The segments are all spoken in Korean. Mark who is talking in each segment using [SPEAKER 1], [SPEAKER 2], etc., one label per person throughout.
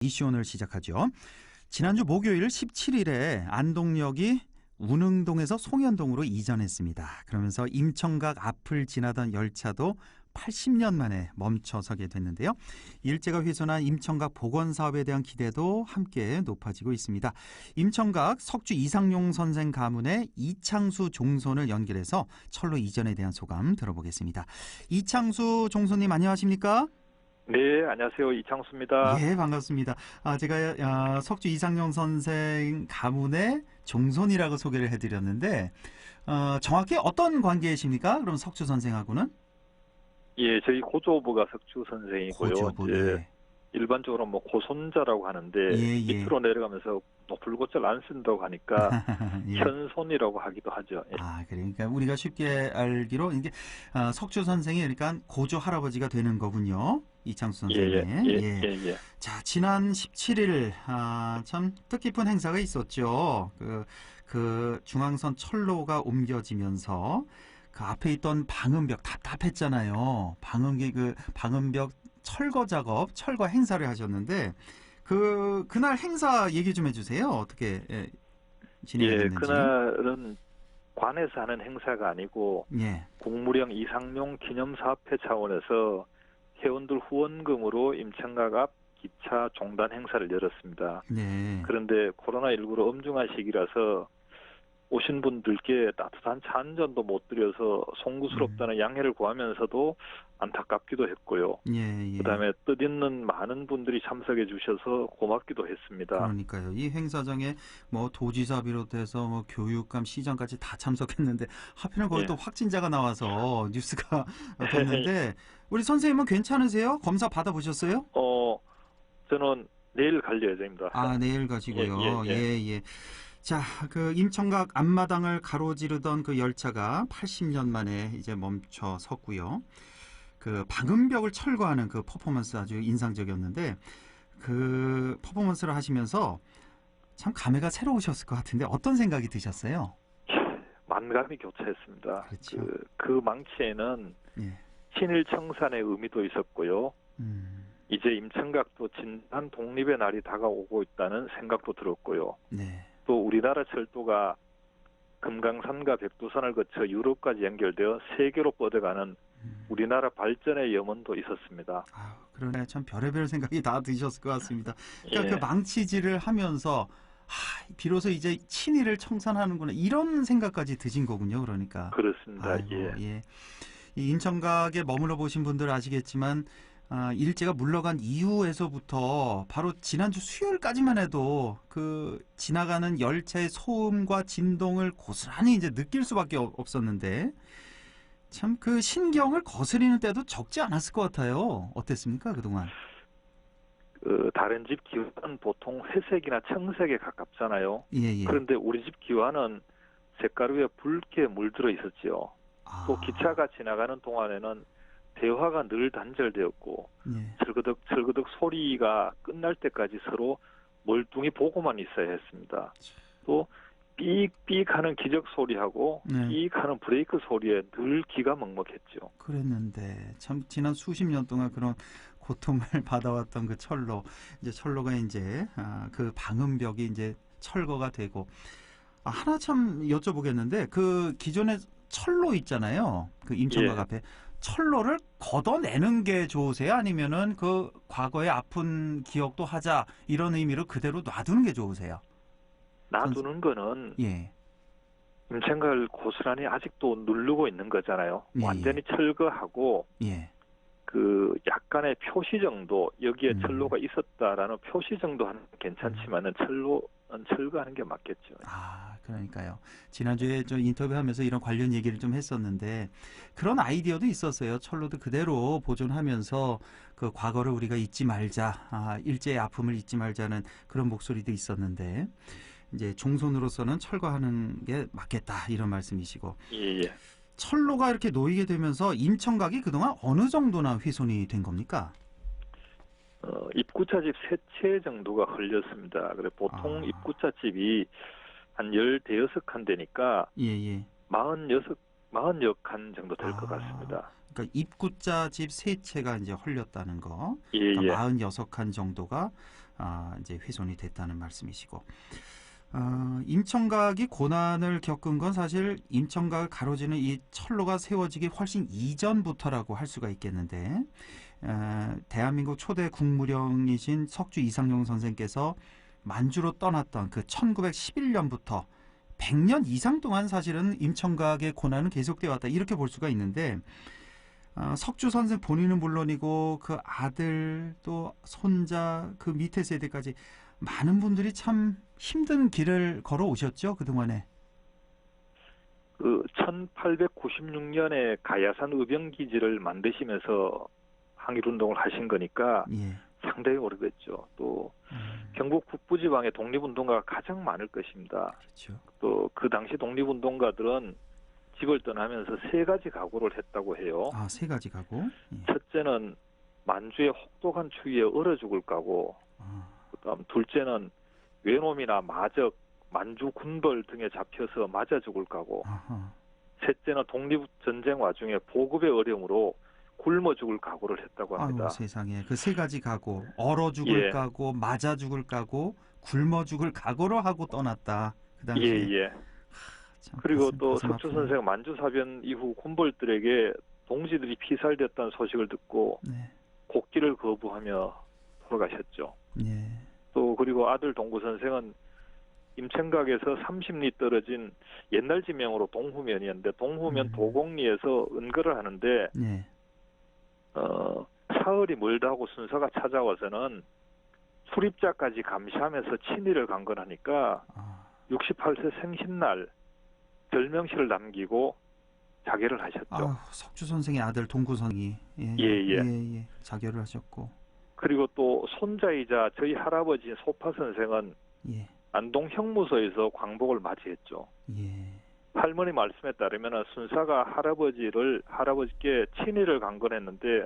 [SPEAKER 1] 이슈 오늘 시작하죠. 지난주 목요일 17일에 안동역이 운흥동에서 송현동으로 이전했습니다. 그러면서 임청각 앞을 지나던 열차도 80년 만에 멈춰서게 됐는데요. 일제가 훼손한 임청각 복원 사업에 대한 기대도 함께 높아지고 있습니다. 임청각 석주 이상용 선생 가문의 이창수 종손을 연결해서 철로 이전에 대한 소감 들어보겠습니다. 이창수 종손님 안녕하십니까?
[SPEAKER 2] 네, 안녕하세요. 이창수입니다.
[SPEAKER 1] 예, 반갑습니다. 제가 석주 이상용 선생 가문의 종손이라고 소개를 해드렸는데 정확히 어떤 관계이십니까? 그럼 석주 선생하고는?
[SPEAKER 2] 예, 저희 고조부가 석주 선생이고요.
[SPEAKER 1] 고조부, 예.
[SPEAKER 2] 일반적으로 뭐 고손자라고 하는데
[SPEAKER 1] 예.
[SPEAKER 2] 밑으로 내려가면서 높을 고자를 안 쓴다고 하니까
[SPEAKER 1] 예.
[SPEAKER 2] 현손이라고 하기도 하죠. 예.
[SPEAKER 1] 그러니까 우리가 쉽게 알기로 이게 석주 선생이 그러니까 고조 할아버지가 되는 거군요. 이창수 선생님.
[SPEAKER 2] 예.
[SPEAKER 1] 자, 지난 17일 참 뜻깊은 행사가 있었죠. 그 중앙선 철로가 옮겨지면서 그 앞에 있던 방음벽 답답했잖아요. 방음벽 철거 작업, 철거 행사를 하셨는데 그날 행사 얘기 좀 해주세요. 어떻게 진행됐는지.
[SPEAKER 2] 그날은 관에서 하는 행사가 아니고
[SPEAKER 1] 예.
[SPEAKER 2] 국무령 이상용 기념사업회 차원에서 회원들 후원금으로 임청각 앞 기차 종단 행사를 열었습니다.
[SPEAKER 1] 네.
[SPEAKER 2] 그런데 코로나19로 엄중한 시기라서 오신 분들께 따뜻한 차 한 잔도 못 드려서 송구스럽다는 양해를 구하면서도 안타깝기도 했고요.
[SPEAKER 1] 예.
[SPEAKER 2] 그다음에 뜻있는 많은 분들이 참석해 주셔서 고맙기도 했습니다.
[SPEAKER 1] 그러니까요. 이 행사장에 뭐 도지사 비롯해서 뭐 교육감, 시장까지 다 참석했는데 하필은 거기 또 확진자가 나와서 뉴스가 됐는데 우리 선생님은 괜찮으세요? 검사 받아보셨어요?
[SPEAKER 2] 저는 내일 갈 예정입니다.
[SPEAKER 1] 내일 가시고요. 예. 자, 그 임청각 앞마당을 가로지르던 그 열차가 80년 만에 이제 멈춰 섰고요. 그 방음벽을 철거하는 그 퍼포먼스 아주 인상적이었는데 그 퍼포먼스를 하시면서 참 감회가 새로우셨을 것 같은데 어떤 생각이 드셨어요?
[SPEAKER 2] 만감이 교차했습니다.
[SPEAKER 1] 그렇죠.
[SPEAKER 2] 그 망치에는 친일 청산의 의미도 있었고요. 이제 임청각도 진한 독립의 날이 다가오고 있다는 생각도 들었고요.
[SPEAKER 1] 네.
[SPEAKER 2] 또 우리나라 철도가 금강산과 백두산을 거쳐 유럽까지 연결되어 세계로 뻗어가는 우리나라 발전의 염원도 있었습니다.
[SPEAKER 1] 그러네. 참 별의별 생각이 다 드셨을 것 같습니다. 그러니까 그 망치질을 하면서 비로소 이제 친일을 청산하는구나 이런 생각까지 드신 거군요. 그러니까.
[SPEAKER 2] 그렇습니다.
[SPEAKER 1] 예. 이 임청각에 머물러 보신 분들 아시겠지만 일제가 물러간 이후에서부터 바로 지난주 수요일까지만 해도 그 지나가는 열차의 소음과 진동을 고스란히 이제 느낄 수밖에 없었는데 참 그 신경을 거스리는 때도 적지 않았을 것 같아요. 어땠습니까 그동안?
[SPEAKER 2] 다른 집 기와는 보통 회색이나 청색에 가깝잖아요.
[SPEAKER 1] 예.
[SPEAKER 2] 그런데 우리 집 기와는 색깔 위에 붉게 물들어 있었죠. 또 기차가 지나가는 동안에는 대화가 늘 단절되었고 철거덕 소리가 끝날 때까지 서로 멀뚱히 보고만 있어야 했습니다. 또 삑삑 하는 기적 소리하고 삑 하는 브레이크 소리에 늘 귀가 먹먹했죠.
[SPEAKER 1] 그랬는데 참 지난 수십 년 동안 그런 고통을 받아왔던 그 철로 이제 철로가 이제 그 방음벽이 이제 철거가 되고 하나 참 여쭤보겠는데 그 기존의 철로 있잖아요. 그 임청각 앞에 철로를 걷어내는 게 좋으세요? 아니면은 그 과거의 아픈 기억도 하자 이런 의미로 그대로 놔두는 게 좋으세요?
[SPEAKER 2] 놔두는 거는 임청각을 고스란히 아직도 누르고 있는 거잖아요. 완전히 철거하고 그 약간의 표시 정도 여기에 철로가 있었다라는 표시 정도 하는 게 괜찮지만은 철로는 철거하는 게 맞겠죠.
[SPEAKER 1] 그러니까요. 지난주에 저 인터뷰하면서 이런 관련 얘기를 좀 했었는데 그런 아이디어도 있었어요. 철로도 그대로 보존하면서 그 과거를 우리가 잊지 말자, 일제의 아픔을 잊지 말자는 그런 목소리도 있었는데 이제 종손으로서는 철거하는 게 맞겠다 이런 말씀이시고.
[SPEAKER 2] 예.
[SPEAKER 1] 철로가 이렇게 놓이게 되면서 임청각이 그동안 어느 정도나 훼손이 된 겁니까?
[SPEAKER 2] 입구차집 3채 정도가 흘렸습니다. 그래 보통 입구차집이 한 15칸 되니까 40여 칸 정도 될 것 같습니다.
[SPEAKER 1] 그러니까 입구자 집 3채가 이제 헐렸다는 거.
[SPEAKER 2] 예,
[SPEAKER 1] 그러니까
[SPEAKER 2] 예.
[SPEAKER 1] 46칸 정도가 이제 훼손이 됐다는 말씀이시고, 임청각이 고난을 겪은 건 사실 임청각을 가로지는 이 철로가 세워지기 훨씬 이전부터라고 할 수가 있겠는데, 대한민국 초대 국무령이신 석주 이상용 선생께서 만주로 떠났던 그 1911년부터 100년 이상 동안 사실은 임청각의 고난은 계속되어 왔다, 이렇게 볼 수가 있는데, 석주 선생 본인은 물론이고 그 아들 또 손자 그 밑에 세대까지 많은 분들이 참 힘든 길을 걸어오셨죠, 그동안에.
[SPEAKER 2] 그 1896년에 가야산 의병기지를 만드시면서 항일운동을 하신 거니까
[SPEAKER 1] 예.
[SPEAKER 2] 상당히 오래됐죠. 또 경북 북부지방의 독립운동가가 가장 많을 것입니다.
[SPEAKER 1] 그렇죠.
[SPEAKER 2] 또 그 당시 독립운동가들은 집을 떠나면서 세 가지 각오를 했다고 해요.
[SPEAKER 1] 세 가지 각오. 예.
[SPEAKER 2] 첫째는 만주의 혹독한 추위에 얼어 죽을 각오. 그다음 둘째는 외놈이나 마적, 만주 군벌 등에 잡혀서 맞아 죽을 각오. 셋째는 독립전쟁 와중에 보급의 어려움으로 굶어 죽을 각오를 했다고 합니다.
[SPEAKER 1] 아유, 세상에. 그 세 가지 각오. 얼어 죽을 각오, 맞아 죽을 각오, 굶어 죽을 각오로 하고 떠났다. 그 당시에.
[SPEAKER 2] 예. 그리고 또 석주 선생 만주 사변 이후 군벌들에게 동지들이 피살됐다는 소식을 듣고
[SPEAKER 1] 네.
[SPEAKER 2] 곡기를 거부하며 돌아가셨죠.
[SPEAKER 1] 예.
[SPEAKER 2] 또 그리고 아들 동구 선생은 임청각에서 30리 떨어진 옛날 지명으로 동후면이었는데 동후면 도곡리에서 은거를 하는데
[SPEAKER 1] 예.
[SPEAKER 2] 사흘이 멀다고 순서가 찾아와서는 출입자까지 감시하면서 친일을 강건하니까 68세 생신날 별명시를 남기고 자결을 하셨죠.
[SPEAKER 1] 석주 선생의 아들 동구 선생이
[SPEAKER 2] 예.
[SPEAKER 1] 자결을 하셨고.
[SPEAKER 2] 그리고 또 손자이자 저희 할아버지 소파 선생은 안동 형무소에서 광복을 맞이했죠. 할머니 말씀에 따르면 순사가 할아버지께 친일을 강건했는데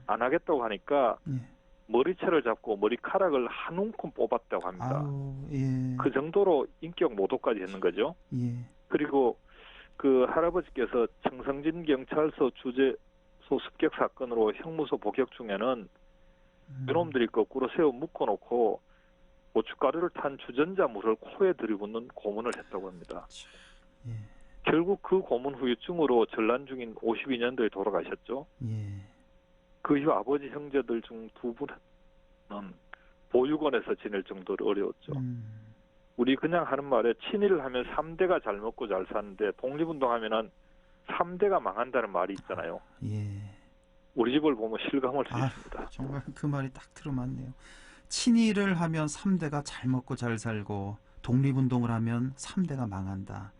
[SPEAKER 2] 안 하겠다고 하니까 머리채를 잡고 머리카락을 한 움큼 뽑았다고 합니다. 그 정도로 인격 모독까지 했는 거죠. 그리고 그 할아버지께서 청성진 경찰서 주재소 습격 사건으로 형무소 복역 중에는 그놈들이 거꾸로 세워 묶어놓고 고춧가루를 탄 주전자 물을 코에 들이붓는 고문을 했다고 합니다. 결국 그 고문 후유증으로 전란 중인 52년도에 돌아가셨죠. 그 이후 아버지 형제들 중 두 분은 보육원에서 지낼 정도로 어려웠죠. 우리 그냥 하는 말에 친일을 하면 3대가 잘 먹고 잘 사는데 독립운동하면은 3대가 망한다는 말이 있잖아요. 우리 집을 보면 실감할 수 있습니다.
[SPEAKER 1] 정말 그 말이 딱 들어맞네요. 친일을 하면 3대가 잘 먹고 잘 살고 독립운동을 하면 3대가 망한다.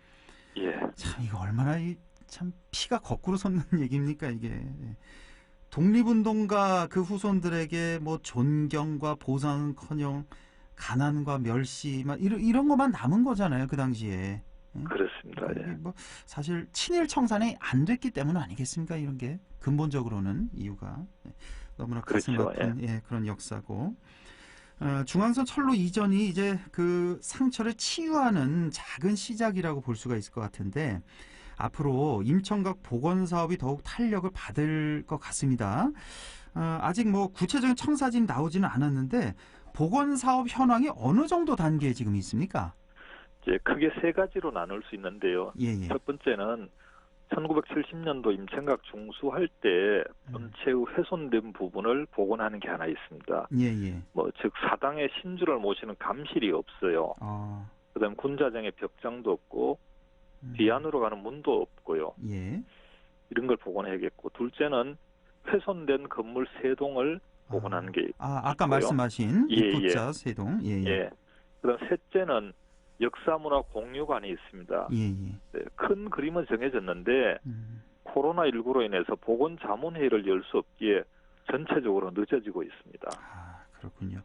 [SPEAKER 1] 참 이거 얼마나 참 피가 거꾸로 솟는 얘기입니까 이게. 독립운동가 그 후손들에게 뭐 존경과 보상커녕 가난과 멸시 이런 것만 남은 거잖아요 그 당시에.
[SPEAKER 2] 그렇습니다.
[SPEAKER 1] 뭐 사실 친일 청산이 안 됐기 때문 아니겠습니까? 이런 게 근본적으로는 이유가 너무나 가슴 아픈 그런 역사고. 중앙선 철로 이전이 이제 그 상처를 치유하는 작은 시작이라고 볼 수가 있을 것 같은데 앞으로 임청각 복원 사업이 더욱 탄력을 받을 것 같습니다. 아직 뭐 구체적인 청사진 나오지는 않았는데 복원 사업 현황이 어느 정도 단계에 지금 있습니까?
[SPEAKER 2] 이제 크게 세 가지로 나눌 수 있는데요. 첫 번째는 1970년도 임청각 중수할 때 전체의 훼손된 부분을 복원하는 게 하나 있습니다. 즉 사당의 신주를 모시는 감실이 없어요. 그다음 군자정의 벽장도 없고 뒤안으로 가는 문도 없고요. 이런 걸 복원해야겠고 둘째는 훼손된 건물 세 동을 복원하는 게
[SPEAKER 1] 아까 말씀하신 입구자 세 동.
[SPEAKER 2] 그다음 셋째는 역사문화 공유관이 있습니다. 큰 그림은 정해졌는데 코로나19로 인해서 보건자문회의를 열 수 없기에 전체적으로 늦어지고 있습니다.
[SPEAKER 1] 그렇군요.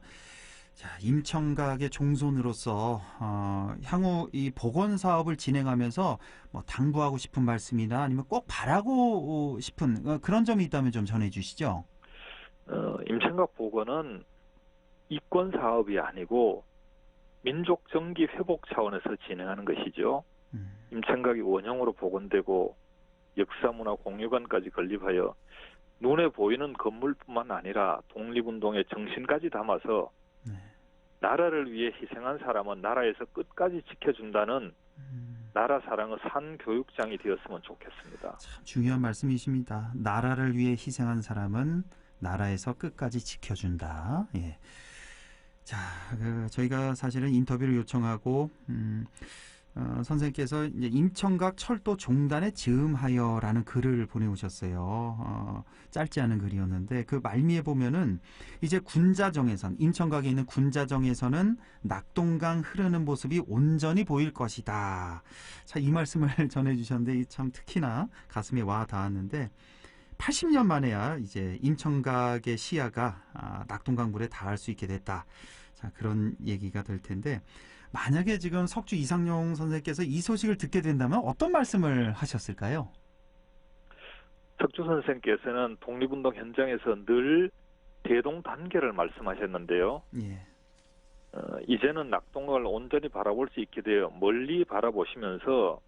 [SPEAKER 1] 자, 임청각의 종손으로서 향후 이 복원 사업을 진행하면서 뭐 당부하고 싶은 말씀이나 아니면 꼭 바라고 싶은 그런 점이 있다면 좀 전해주시죠.
[SPEAKER 2] 임청각 복원은 이권 사업이 아니고 민족 정기 회복 차원에서 진행하는 것이죠. 임청각이 원형으로 복원되고 역사문화 공유관까지 건립하여 눈에 보이는 건물뿐만 아니라 독립운동의 정신까지 담아서 나라를 위해 희생한 사람은 나라에서 끝까지 지켜준다는 나라 사랑의 산 교육장이 되었으면 좋겠습니다.
[SPEAKER 1] 참 중요한 말씀이십니다. 나라를 위해 희생한 사람은 나라에서 끝까지 지켜준다. 예. 자, 저희가 사실은 인터뷰를 요청하고 선생님께서 이제 임청각 철도 종단에 즈음하여라는 글을 보내오셨어요. 짧지 않은 글이었는데 그 말미에 보면은 이제 군자정에선 임청각에 있는 군자정에서는 낙동강 흐르는 모습이 온전히 보일 것이다. 자, 이 말씀을 전해주셨는데 참 특히나 가슴에 와 닿았는데 80년 만에야 이제 임청각의 시야가 낙동강 물에 닿을 수 있게 됐다. 자, 그런 얘기가 될 텐데 만약에 지금 석주 이상용 선생께서 이 소식을 듣게 된다면 어떤 말씀을 하셨을까요?
[SPEAKER 2] 석주 선생께서는 독립운동 현장에서 늘 대동단계를 말씀하셨는데요.
[SPEAKER 1] 예.
[SPEAKER 2] 이제는 낙동강을 온전히 바라볼 수 있게 되어 멀리 바라보시면서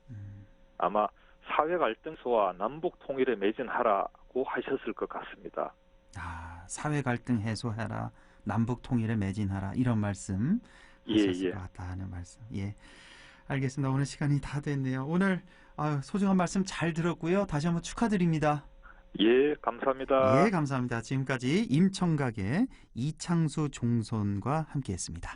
[SPEAKER 2] 아마 사회 갈등소와 남북 통일에 매진하라고 하셨을 것 같습니다.
[SPEAKER 1] 사회 갈등 해소해라, 남북 통일에 매진하라 이런 말씀 하셨을 것 같다 하는 말씀. 예, 알겠습니다. 오늘 시간이 다 됐네요. 오늘 소중한 말씀 잘 들었고요. 다시 한번 축하드립니다.
[SPEAKER 2] 예, 감사합니다.
[SPEAKER 1] 예, 감사합니다. 지금까지 임청각의 이창수 종손과 함께했습니다.